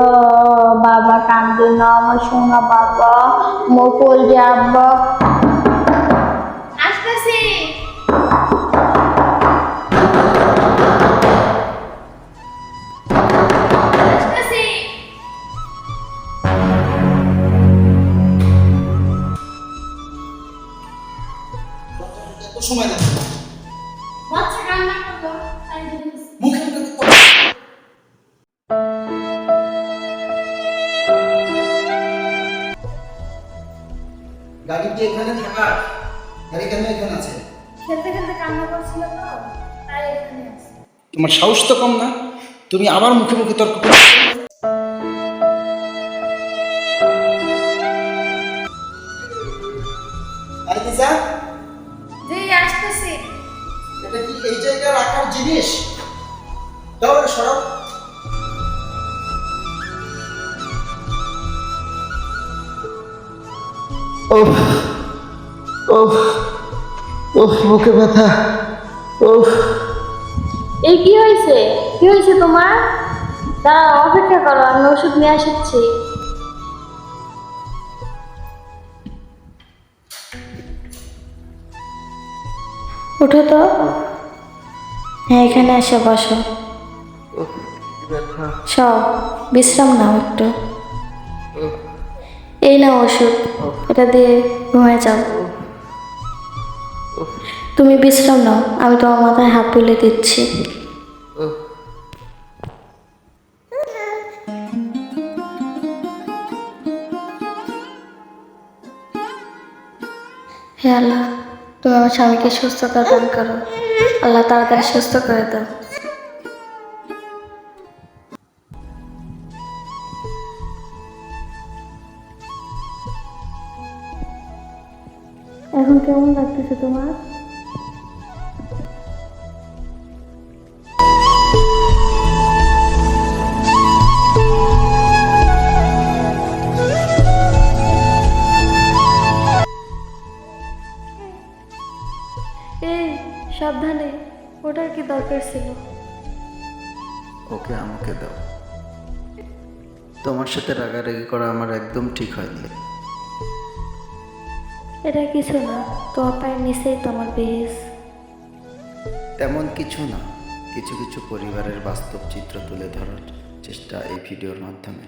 ও বাবা কান্দে না, আমার সোনা বাবা, মুকুল যাব। আসতেছি। আসতেছি। এত সময় লাগবে না। বাচ্চা কান্না করলো, তাই দিতেছি। মুখে মুখে তো গাড়ি কি এখানে থাকার? গাড়ি কেন এখানে আছে? খেলতে খেলতে কান্না করছিল তো, তাই এখানে আছে। তোমার সাহস তো কম না, তুমি আবার মুখে মুখে তর্ক করছো। আরে তিজা, জি আসতেছি। এটা কি এই জায়গায় রাখার জিনিস? দাও এটা সরাও। ওহ ওহ ওহ বুকে ব্যথা। ওহ এই কি হয়েছে? কি হয়েছে তোমার? দাঁড়াও, অপেক্ষা করো, আমি ওষুধ নিয়ে আসছি। উঠো তো। হ্যাঁ, এখানে এসে বসো। ব্যথা। সব বিশ্রাম নাও একটু। এই নাও ওষুধ, এটা দিয়ে ঘুমিয়ে যাও। তুমি বিশ্রাম নাও, আমি তোমার মাথায় হাত তুলে দিচ্ছি। হে আল্লাহ, তুমি আমার স্বামীকে সুস্থতা দান করো। আল্লাহ তাড়াতাড়ি সুস্থ করে দাও। এখন কেমন লাগতেছে তোমার? এই সাবধানে, ওটার কি দরকার ছিল? ওকে আমাকে দাও। তোমার সাথে রাগারাগি করা আমার একদম ঠিক হয়নি। এটা কিছু না, তোমার পায়ের নিচেই তোমার বেশ। তেমন কিছু না, কিছু কিছু পরিবারের বাস্তব চিত্র তুলে ধরার চেষ্টা এই ভিডিওর মাধ্যমে।